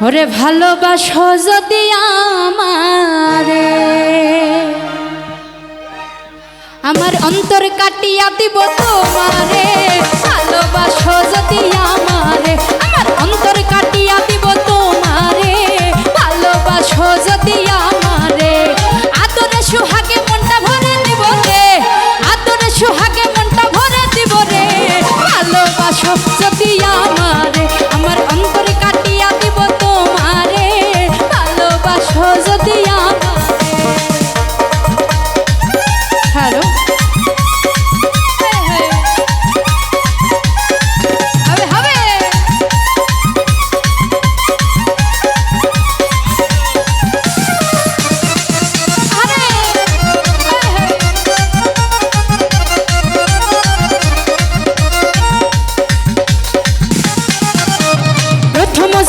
ওরে ভালোবাসো যদি আমারে, আমার অন্তর কাটিয়া দিব তোমারে। ভালোবাসো যদি আমারে, আমার অন্তর কাটিয়া দিব তোমারে। ভালোবাসো যদি আমারে, আদরে সুহাগে মনটা ভরে দিব রে, আদরে সুহাগে মনটা ভরে দিব রে। ভালোবাসো যদি আমারে, আমার অন্তর কাটিয়া দিব তোমারে। ভালোবাসো যদি আমারে। হ্যালো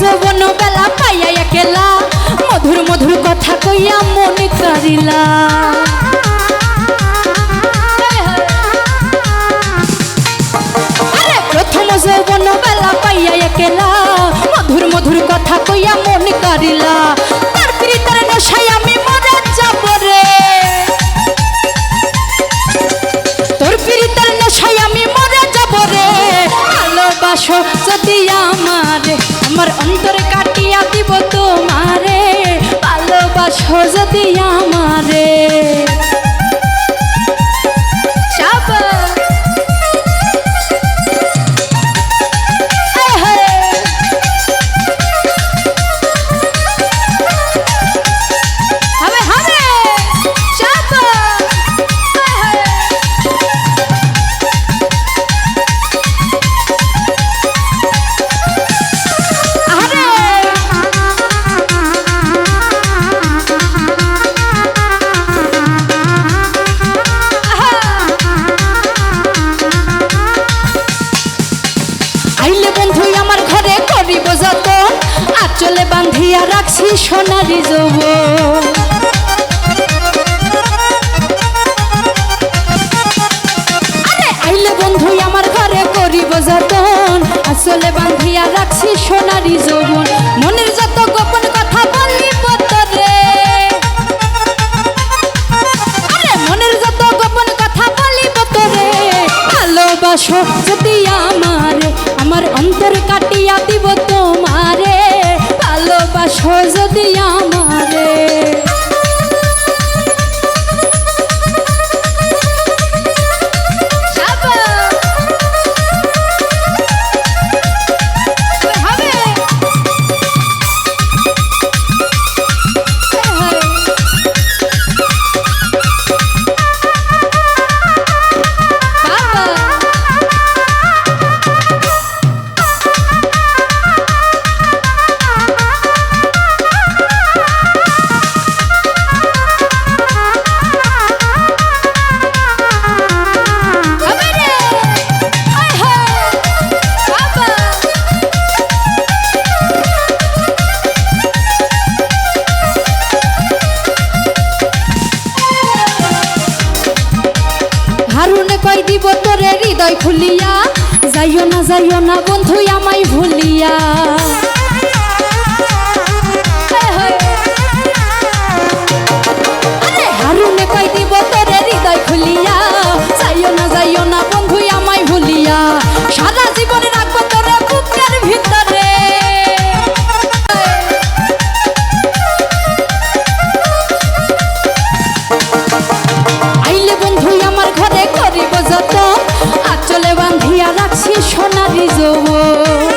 যৌবন বেলা পাইয়া একেলা, মধুর মধুর কথা কইয়া মনে করিলা। আরে প্রথম যৌবন বেলা পাইয়া একেলা, মধুর মধুর কথা কইয়া মনে করিলা। তার প্রীতের নেশায় আমি মরে যাব রে, তোর প্রীতের নেশায় আমি মরে যাব রে। ভালোবাসো যদি আমারে, আমার অন্তর কাটিয়া দিব তোমারে। ভালোবাসো যদি আমারে। চলে বান্ধিয়া রাখছি সোনারি যৌবন। আরে আইলে বন্ধু আমার ঘরে করিব যতন, আসলে বান্ধিয়া রাখছি সোনারি যৌবন। মনের যত গোপন কথা বলিব তোরে, আরে মনের যত গোপন কথা বলিব তোরে। ভালোবাসো যদি আমারে, আমার অন্তর কাটিয়া দিব তোমারে। ভালোবাসো যদি আমারে। হারুনে কই দিব তোরে হৃদয় খুলিয়া, যাইও না বন্ধু আমায় ভুলিয়া। আরে হারুনে কই দিব তোরে হৃদয় খুলিয়া, যাইও না বন্ধু আমায় ভুলিয়া। সারা জীবন রাখবো তোরে বুকের ভিতরে। আইলে বন্ধু আমার ঘরে করিব যত, আঁচলে বান্ধিয়া রাখছি সোনারি যৌবন।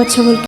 ধন্যবাদ সকলকে।